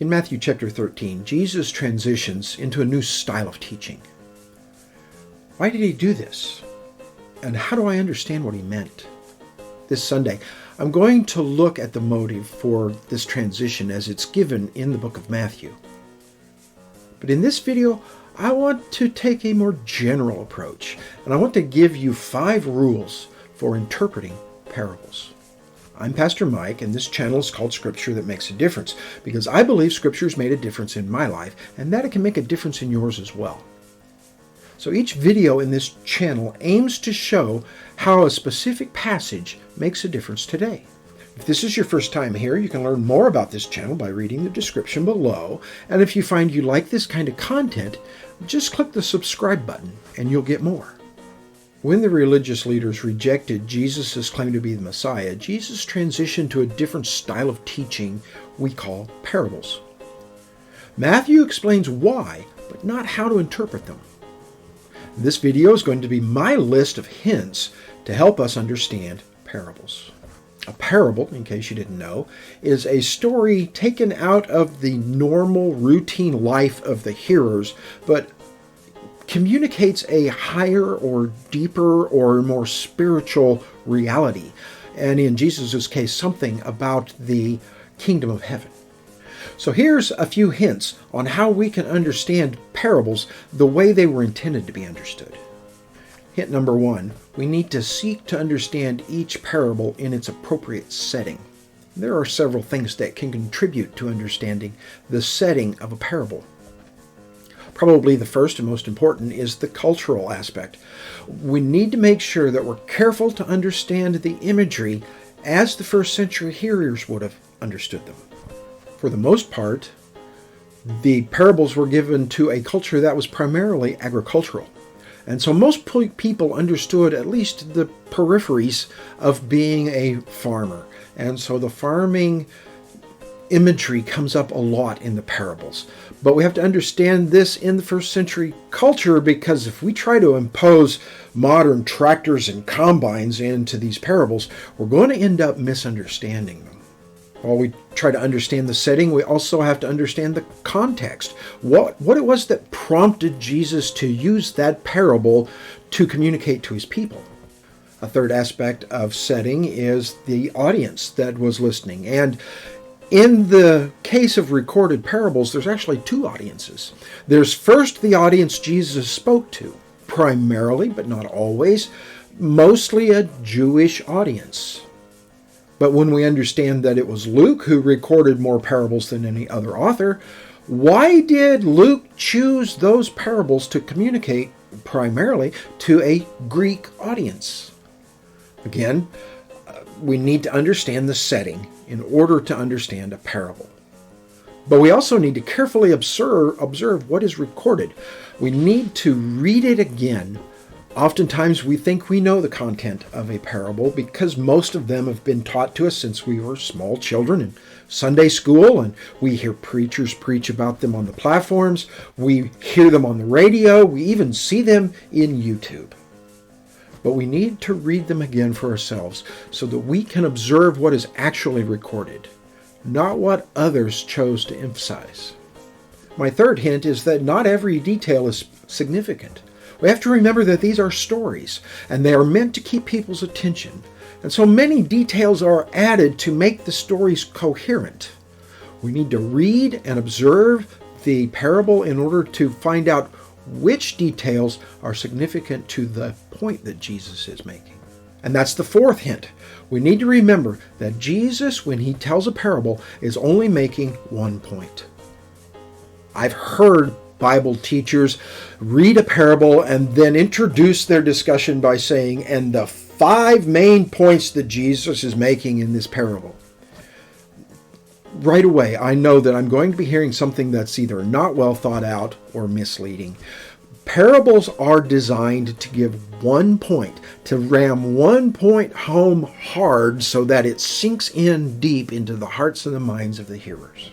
In Matthew chapter 13, Jesus transitions into a new style of teaching. Why did he do this? And how do I understand what he meant? This Sunday, I'm going to look at the motive for this transition as it's given in the book of Matthew. But in this video, I want to take a more general approach, and I want to give you 5 rules for interpreting parables. I'm Pastor Mike, and this channel is called Scripture That Makes a Difference, because I believe Scripture's made a difference in my life, and that it can make a difference in yours as well. So each video in this channel aims to show how a specific passage makes a difference today. If this is your first time here, you can learn more about this channel by reading the description below, and if you find you like this kind of content, just click the subscribe button and you'll get more. When the religious leaders rejected Jesus' claim to be the Messiah, Jesus transitioned to a different style of teaching we call parables. Matthew explains why, but not how to interpret them. This video is going to be my list of hints to help us understand parables. A parable, in case you didn't know, is a story taken out of the normal routine life of the hearers, but communicates a higher or deeper or more spiritual reality, and in Jesus' case, something about the kingdom of heaven. So here's a few hints on how we can understand parables the way they were intended to be understood. Hint number 1, we need to seek to understand each parable in its appropriate setting. There are several things that can contribute to understanding the setting of a parable. Probably the first and most important is the cultural aspect. We need to make sure that we're careful to understand the imagery as the first century hearers would have understood them. For the most part, the parables were given to a culture that was primarily agricultural. And so most people understood at least the peripheries of being a farmer. And so the farming imagery comes up a lot in the parables. But we have to understand this in the first century culture, because if we try to impose modern tractors and combines into these parables, we're going to end up misunderstanding them. While we try to understand the setting, we also have to understand the context. What it was that prompted Jesus to use that parable to communicate to his people. A third aspect of setting is the audience that was listening. And in the case of recorded parables, there's actually 2 audiences. There's first the audience Jesus spoke to, primarily, but not always, mostly a Jewish audience. But when we understand that it was Luke who recorded more parables than any other author, why did Luke choose those parables to communicate primarily to a Greek audience? Again, we need to understand the setting in order to understand a parable. But we also need to carefully observe what is recorded. We need to read it again. Oftentimes we think we know the content of a parable because most of them have been taught to us since we were small children in Sunday school, and we hear preachers preach about them on the platforms, we hear them on the radio, we even see them in YouTube. But we need to read them again for ourselves so that we can observe what is actually recorded, not what others chose to emphasize. My third hint is that not every detail is significant. We have to remember that these are stories, and they are meant to keep people's attention. And so many details are added to make the stories coherent. We need to read and observe the parable in order to find out which details are significant to the point that Jesus is making. And that's the fourth hint. We need to remember that Jesus, when he tells a parable, is only making one point. I've heard Bible teachers read a parable and then introduce their discussion by saying, and the 5 main points that Jesus is making in this parable. Right away, I know that I'm going to be hearing something that's either not well thought out or misleading. Parables are designed to give one point, to ram one point home hard so that it sinks in deep into the hearts and the minds of the hearers.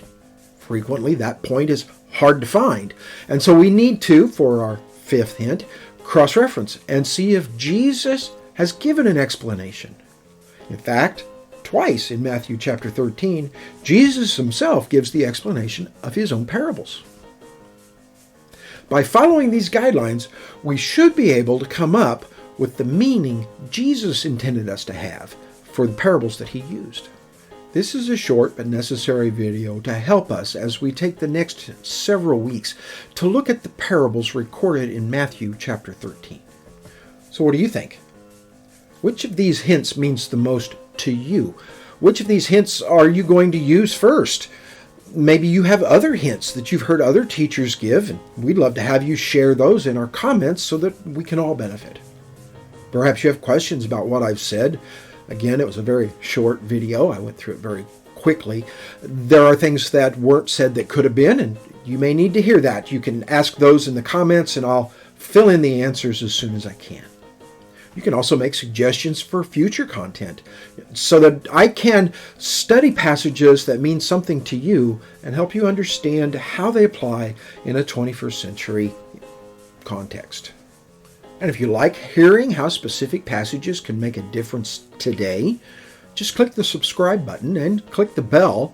Frequently, that point is hard to find. And so we need to, for our fifth hint, cross-reference and see if Jesus has given an explanation. In fact, Twice in Matthew chapter 13, Jesus himself gives the explanation of his own parables. By following these guidelines, we should be able to come up with the meaning Jesus intended us to have for the parables that he used. This is a short but necessary video to help us as we take the next several weeks to look at the parables recorded in Matthew chapter 13. So what do you think? Which of these hints means the most to you? Which of these hints are you going to use first? Maybe you have other hints that you've heard other teachers give, and we'd love to have you share those in our comments so that we can all benefit. Perhaps you have questions about what I've said. Again, it was a very short video. I went through it very quickly. There are things that weren't said that could have been, and you may need to hear that. You can ask those in the comments, and I'll fill in the answers as soon as I can. You can also make suggestions for future content so that I can study passages that mean something to you and help you understand how they apply in a 21st century context. And if you like hearing how specific passages can make a difference today, just click the subscribe button and click the bell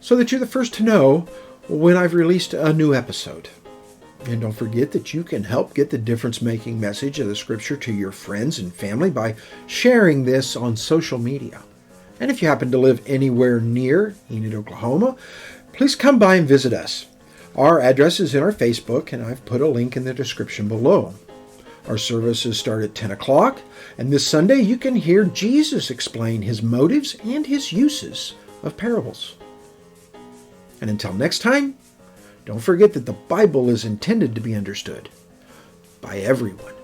so that you're the first to know when I've released a new episode. And don't forget that you can help get the difference-making message of the Scripture to your friends and family by sharing this on social media. And if you happen to live anywhere near Enid, Oklahoma, please come by and visit us. Our address is in our Facebook, and I've put a link in the description below. Our services start at 10 o'clock, and this Sunday you can hear Jesus explain his motives and his uses of parables. And until next time, don't forget that the Bible is intended to be understood by everyone.